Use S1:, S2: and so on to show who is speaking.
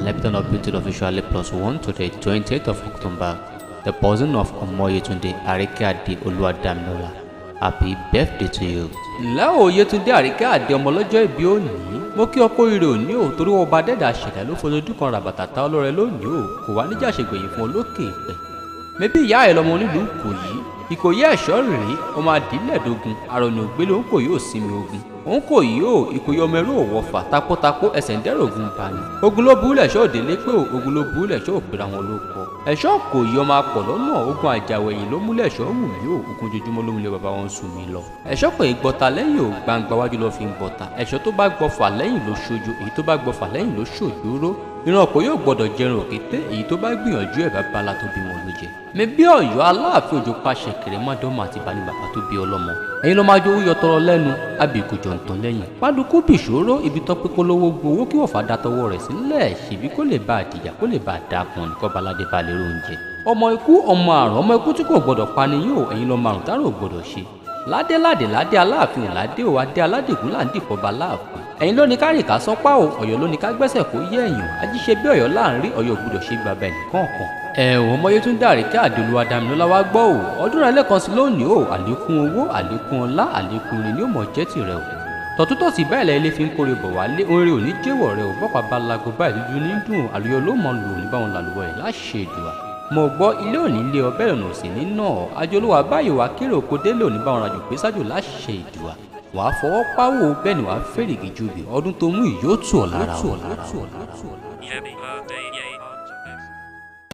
S1: Lepton updated officially +1 to the 28th of October. The person of Omoyetunde Arike-Ade Oluwadamilola. Happy birthday to you.
S2: ǹlẹ́ o Yetunde Arike-Ade ọmọ ọlọ́jọ́ ìbí òní mo kí ọ kú oríire òní o torí ọba dẹ́dà ṣẹ̀dá ló fojú kan ràbàtà ta ọlọ́rẹ lónìí o kò wá níjà ṣègbèyìn fún olókè ìpẹ́. mẹ́bí ìyá ẹ̀ lọmọ onílùú Ìkòyí ẹ̀ṣọ́ rèé ọmọ àdílẹ̀dógún àrònà ògbélé òun kò yóò sinmi ogun òun kò yóò Ìkòyí ọmọ ẹrú òwòfà tapótapó ẹsẹ̀ ń dẹ́rọ̀ ogun bani ogun ló burú lẹ̀ṣọ́ òdélé pé ogun ló burú lẹ̀ṣọ́ òpèrè àwọn olóko ẹ̀ṣọ́ kò yí ọmọ apọ̀ lọ́nà ogun àjàwẹ̀yìn ló mú lẹ̀ṣọ́ wù mí o ogun ojoojúmọ́ ló múlẹ̀ bàbá wọn sùn mí lọ ẹ̀ṣọ́ pé ìgbọ́ta lẹ́yìn ò gbangba wájú ló fi ń gbọ́ta ẹ̀ṣọ́ tó bá gbọ́fà lẹ́yìn ló ṣojo èyí tó bá gbọ́fà lẹ́yìn ló ṣòjóró ìran ọ̀pọ̀ yóò gbọ́dọ̀ jẹrun òkété èyí tó bá gbìyànjú ẹ̀ bàbá ńlá tó bí wọn ló jẹ. mẹ́bí Ọ̀yọ́ Aláàfin Òjó pàṣẹ kẹrẹmọdọmọ àti bani bàbá tó bí ọlọ́mọ ẹ̀yin ló máa jó owó yọtọrọ lẹ́nu abìkú jọǹtàn lẹ́yìn pálukú bìṣòro ibi tó pé kólówó gbowó kí wọ́n fà dá tọwọ́ rẹ̀ sílẹ̀ ṣèbí kó lè bá àdìjà kó lè bá àdàkùn nìkan baládé balẹ̀ oúnjẹ. ọmọ ikú ọmọ àrùn ọmọ ikú tí kò gbọdọ̀ pani yóò ẹ̀yin ló márùn tárò gbọdọ̀ ṣe ládé Aláàfin ò ládé ò adé aládègún là ń dìpọ̀ bá láàfin ẹ̀yin ló ní ká rìn ká sọ́pá o Ọ̀yọ́ ló ní ká gbẹ́sẹ̀ kó yé ẹ̀yìn ajíṣe bí Ọ̀yọ́ láàrin Ọ̀yọ́ gbọdọ̀ ṣe bàbá ẹnìkan kan. ọmọ Yetunde Arike-Ade Oluwadamilola wá gbọ́ o ọdún rẹ̀ lẹ́ẹ̀kan sí lónìí o àlékún owó àlékún ọlá àlékún ire ni ó mọ̀ jẹ́ tìrẹ o tọ̀tútọ̀sí báyìí lẹ́yìn lè fi ń kórè bọ̀ wálé orin òní jẹ́wọ̀ rẹ ò bọ́pàá bá lago báyìí dúdú ní dùn àlùyọ ló mọ̀ lò ní báwọn làlùwọ̀ ẹ̀ láṣẹ ìdùà mo gbọ́ ilé òní ilé ọbẹ̀ ìrọ̀nà òsì nínà ajolówó báyìí wá kéré oko délé òní báwọn rajo pé sájò láṣẹ ìdùà wàá fọwọ́ páwó bẹ́ẹ̀ ni wàá fẹ́rẹ̀gì ju bì ọdún tó mú ìyóòtú ọ̀ lára ọ̀ lára.